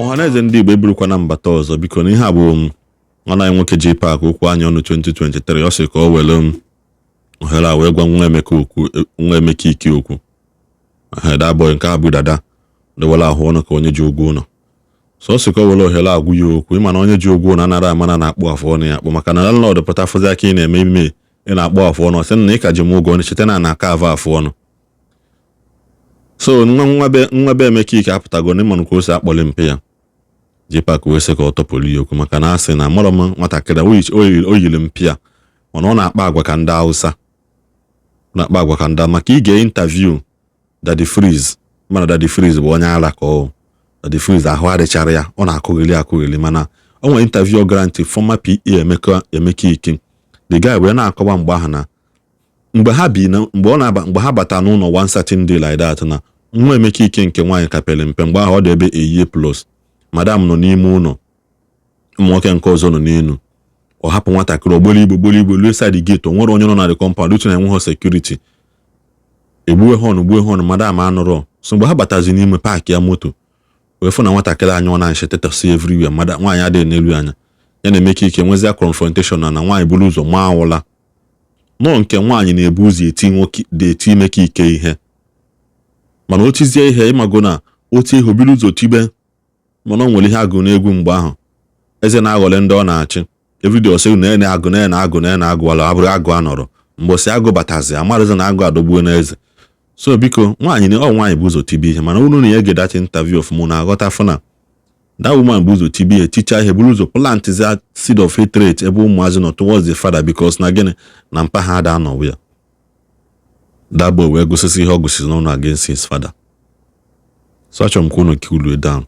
ọhaneze ndị Igbo eburukwa na mbata ọzọ biko na ihe a bụ nwana anyị nwoke Jpac okwu anya ọnụ 2023 ọ sị ka o were ohere a wee gwa nwa Emeka Ike okwu da boy nke a bụ dada dewela ahụ ọnụ ka onye ji ụgwọ ụlọ so sị ka o were ohere agwụ ya okwu ịma na onye ji ụgwọ ụlọ anara amana na-akpọ afọ ọnụ ya akpọ maka na landlord pụta fụzi aka ị na-eme ime ị na-akpọ afọ ọnụ sị na ị ka ji m ụgwọ cheta na aka ava afọ ọnụ so nwa be Emeka Ike apụtago na ịmanụ ka o si akpọli mpe ya Jpac wee sị ka ọ tọpụrụ ya okwu maka na asị na mụrụ m nwatakịrị o yiri mpịa mana ọ na-akpa agwa ka ndị Hausa na-akpa agwa ka ndị maka ige interview Daddy Freeze mana Daddy Freeze bụ onye ara ka ọ Daddy Freeze ahụ adịchara ya ọ na-akụghịlị mana o nwere interview grant former PA Emeka Ike the guy wee na-akọwa mgbe ahụ na mgbe ha bata n'ụlọ one certain day like that na nwa Emeka Ike nke nwaanyị kapele mpe mgbe ahụ ọ dị ebe a year plus madam nọ n'ime ụlọ ụmụ nwoke nke ọzọ nọ n'elu ọ hapụ nwatakịrị ogbolo igbo lue side gate o nwere onye nọ na the compound uche na enweghị security egbuwe họn madam anụrọ so mgbe ha batazi n'ime paakị ya moto wee fụ na nwatakịrị anya ọ na-anche tetasi everywhere nwaanyị adịghị n'elu anya ya na Emeka Ike nwezia confrontation na nwaanyị buru ụzọ maa awụla nọ nke nwaanyị na-ebu ụzọ eti Emeka Ike ihe mana o tizie ihe ịmago na otu ihe obiri ụzọ tibe mana ọ nwere ihe agụ n'egwu mgbe ahụ eze na-aghọle ndị ọ na-achị everyday ọsị na-agụ wala abụrụ agụ anọrọ mgbọsị agụ batazi amarụzi na agụ adọgbuo n'eze so biko nwaanyị bụ ụzọ tibi ihe mana unu na ya gedata interview of mụ na-aghọta fụ na that woman bụ ụzọ tibi ihe ticha ihe buru ụzọ plant a seed of hatred ebe ụmụazị nọ towards the father because na gịnị na mpa ha ada anọwe ya dabo wee gosisi ihe ọ gosisi n'ọnụ against his father so achọrọ m ka unu kiulue down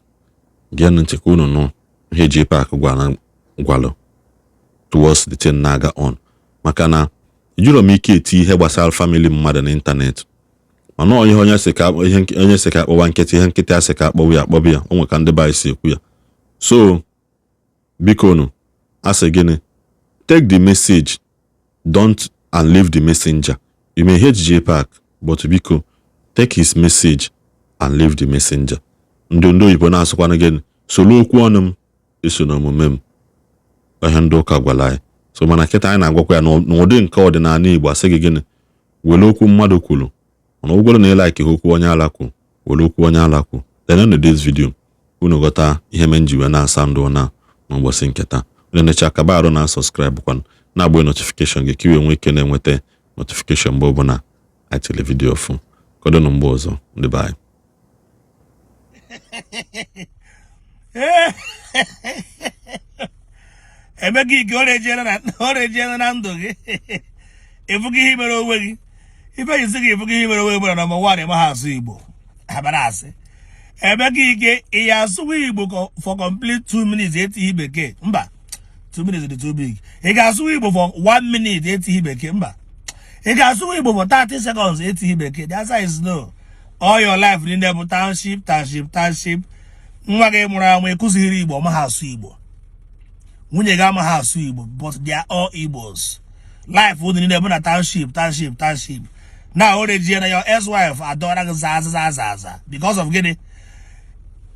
geenụ ntị ka unu nụ ihe Jpac gwalụ towards the thing na-aga on maka na ejuro m ike eti ihe gbasara family mmadụ n'ịntanetị mana onye sị ka akpọwa nkịtị ihe nkịtị asị ka akpọwa ya akpọbụ ya o nwe ka ndị be anyị si ekwu ya so biko nụ asị gịnị take the message don't and leave the messenger you may hate Jpac but biko take his message and leave the messenger ndị oyibo na-asụkwana gịnị solo okwu ọnụ m eso n'omume m ihe ndị ụka gwara anyị so mana kịta anyị na-agwakwa ya n'ụdị nke ọdịnala Igbo asị gị gịnị were okwu mmadụ kwuru mana ụgwọrọ na ịlaiki okwu onye ala kwu were okwu onye ala kwu then in this video unu ghọta ihe men ji wee na-asa ndụ na n'ụbọchị nketa unu necha akaba arụ na subscribe kwan na-agba notification gị ka iwe nwee ike na-enweta notification mgbe ọbụla anyị tele video ọfụ kodonụ mgbe ọzọ ndị be anyị Emeka Ike ọ rejiela na ndụ gị efughị ihe mere onwe gị ife yisi gị efughị ihe mere onwe gị na nọmba 1 ma ha asụ Igbo abara asị Emeka Ike ị ya asụwa Igbo for complete 2 minutes etighi bekee mba 2 minutes dị too big ị ga-asụwa Igbo for 1 minute etighi bekee mba ị ga-asụwa Igbo for 30 seconds etighi bekee the answer is no. All your life in the township nwa gị mụrụ amụ ekụzighiri Igbo ma ha asụ Igbo nwunye gị ama ha asụ Igbo but they are all Igbos life would in the township now already your ex-wife adora gị zaza because of gịnị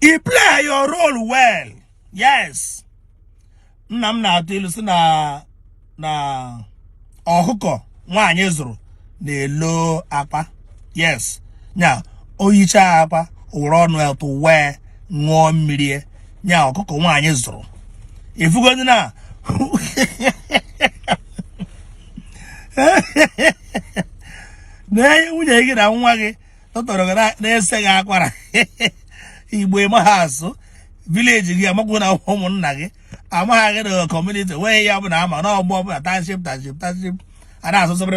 you play your role well yes nna m na-atụ ilu si na ọkụkọ nwaanyị zụrụ na-elo akpa yes nya oyicha akpa wụrụ ọnụ ya tụ wee ṅụọ mmiri nya ọkụkọ nwaanyị zụrụ ifugo ndị na na nwunye gị na nwa gị tọtọrọ gị na-ese gị akwara Igbo ema ha asụ vileji gị amagwụ na ụmụnna gị amagha gị na kọmuniti nweghị ya bụ na ama na ọgbọ ọbụla township a na-asụ sobere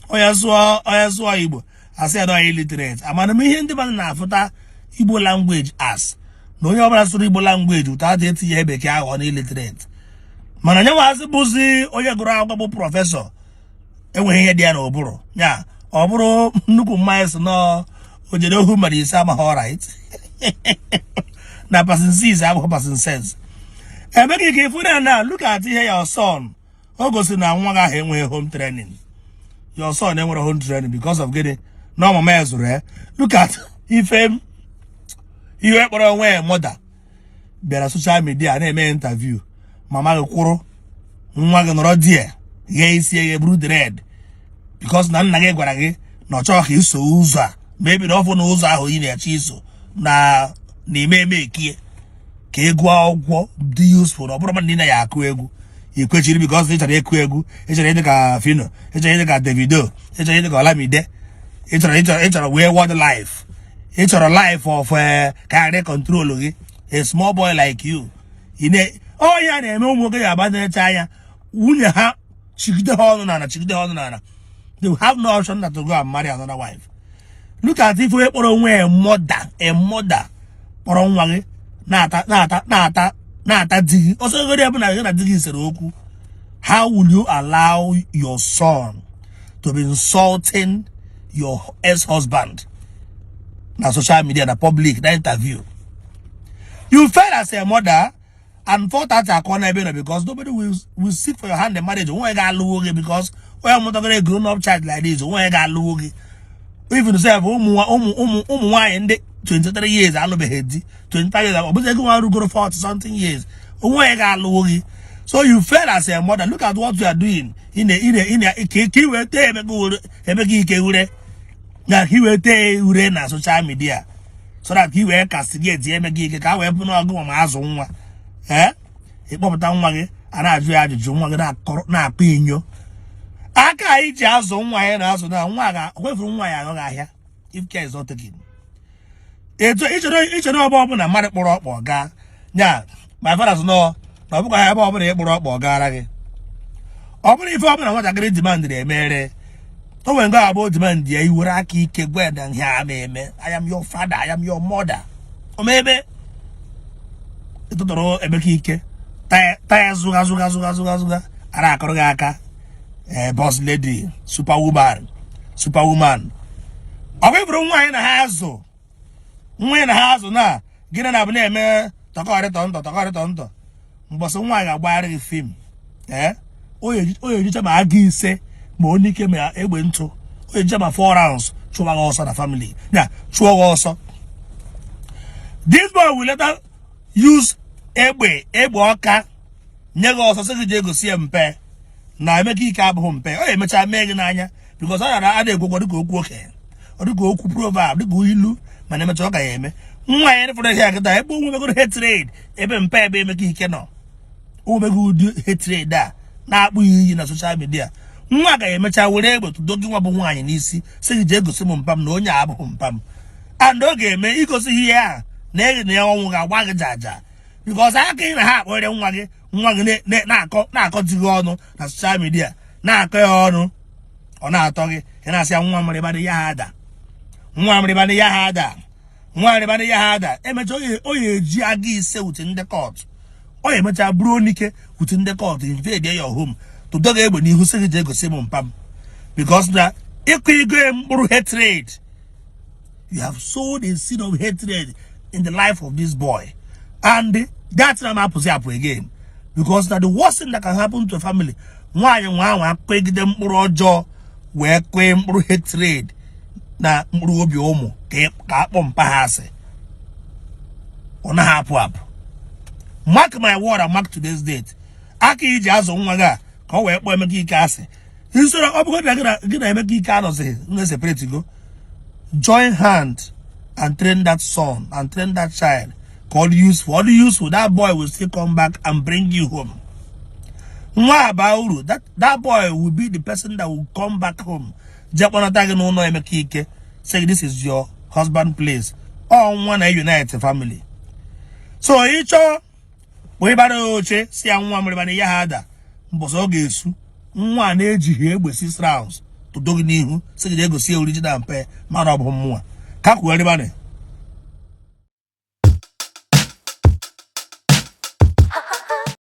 onye sụọ Igbo asị ya na onye illiterate amana m ihe ndị mmadụ na-afụta Igbo language as na onye ọbụla sụrụ Igbo language ụtadị etinye bekee ahụ na illiterate mana nye nwaazị bụzi onye gụrụ akwụkwọ bụ prọfesọ enweghị ihe dị ya n'ụbụrụ ya ọ bụrụ nnukwu mmanya si na ojede ohu mmadụ ise amaghị ọrait na person 6 abụghị person 6 Emeka Ike ifu na look at ihe your son o gosi na nwa gị ahụ enweghị home training your son enwere home training because of gịnị na ọmụma ya zụrụ ya look at ife kpọrọ onwe ya mother bịara social media na-eme interview mama gị kwụrụ nwa gị nọrọ die ghee isi eghe buru dread because na nna gị gwara gị na ọ chọghị ka iso ụzọ a maybe na ọfụ na ụzọ ahụ ị na-eche iso na ime ekie ka egwu akwụkwọ dị useful na ọ bụrụ ndị na ya akụ egwu ikwechiri because ị chọrọ ịkụ egwu ị chọrọ ịdị ka Fino ị chọrọ ịdị ka Davido ị chọrọ ịdị ka Olamide ị chọrọ wee word life ị chọrọ life of karịa control gị a small boy like you ya na-eme ụmụ nwoke ya agbanecha anya nwunye ha chigide ha ọnụ n'ala they will have no option than to go and marry another wife. Look at if we kpọrọ onwe a mother kpọrọ nwa gị na-ata di gị ọsọ ego ebe na gị na di gị sere okwu. How will you allow your son to be insulting your ex-husband na social media, na public, na interview? You fail as a mother and for that because nobody will seek for your hand in marriage. Because when I'm not a grown-up child like this, even say in 23 years, I'll be heady, 25 years, but they go to 40 something years. So you fail as a mother. Look at what you are doing in na social media, so that he will castigate the Emeka Ike. I will put no go on my nwa. Ịkpọpụta nwa gị a na-ajụ ya ajụjụ, nwa gị na-akpọ inyo aka iji azụ nwa ya na azụ na nwa ga-wefuru nwa ya agaghị ahịa if care is not taken. Eto ịchọrọ ọbụla mmadụ kpọrọ ọkpọ gaa nya my father no na ọ bụkwa ya ebe ọbụla ịkpọrọ ọkpọ gara gị ọ bụrụ ife ọbụla nwatakịrị demand na-emere o nwere ngo abụọ demand ya iwere aka ike gwa ya ihe a na-eme. I am your father, I am your mother. Omebe ịtụtụrụ Emeka Ike taya zuga ara akọrọ gị aka boss lady, superwoman. Ọ bụrụ nwaanyị na ha azụ na gịnị na abụ na-eme tọkọrịtọ ntọ mgbọsị nwaanyị ga-agbagharị gị fim o ejicha ma aga ise ma onye ike ma egbe ntụ o ejicha ma 4 rounds chụwa gị ọsọ na family ya chụọ gị ọsọ. This boy will later use egbe ọka nye gị ọsọ sị gị je egosi ya mpe na Emeka Ike abụghị mpe. Ọ emecha mee gị n'anya because ọ yara a na-egwogwo dịka okwu okenye, ọ dịka okwu proverb, dịka ilu, mana emecha ọ ga ya eme. Nwa ya rịfọrọ ihe akịta ebe onwe megoro hatred ebe mpe ebe Emeka Ike nọ omego ụdị hatred a na-akpụ iyi na social media. Nwa ga-emecha were egbe tụdo gị nwa bụ nwaanyị n'isi sị gị je egosi m mpam na onye a abụghị mpam, and ọ ga-eme igosi ihe a na eghe na ya ọnwụ ga-agba gị jaja because aka ị na ha akpọrọ nwa gị na-akọ di gị ọnụ na social media, na-akọ ya ọnụ, ọ na-atọ gị ị na-asị ya nwa mrịbadị ya ha ada emecha o ya eji aga ise uche ndị court, ọ ya emecha bụrụ onike uche ndị court invade your home tụdo gị egbe n'ihu sị gị je egosi m mpam because na ịkụ ego mkpụrụ hatred. You have sowed a seed of hatred in the life of this boy, and that's not apple again because that the worst thing that can happen to a family. Nwaanyị nwa kwegide mkpụrụ ọjọọ wee kwee mkpụrụ hatred na mkpụrụ obi ụmụ ka akpọ mpa ha asị, ọ na hapụ. Mark my word and mark today's date. Aka iji azụ nwa gị ka ọ wee kpọọ Emeka Ike asị. Nsoro ọ bụgo na gị na Emeka Ike anọzighị na-separate go. Join hand and train that son and train that child. All useful. That boy will still come back and bring you home. That boy will be the person that will come back home. Emeka Ike say this is your husband place. All one unite family. So we oche si nwa mrịbana ya hada mboso ga-esu nwa na-ejighị egbe 6 rounds to dogi n'ihu sị gị egosi original mpe mara ọ bụ mmụọ ka kwuo rịbana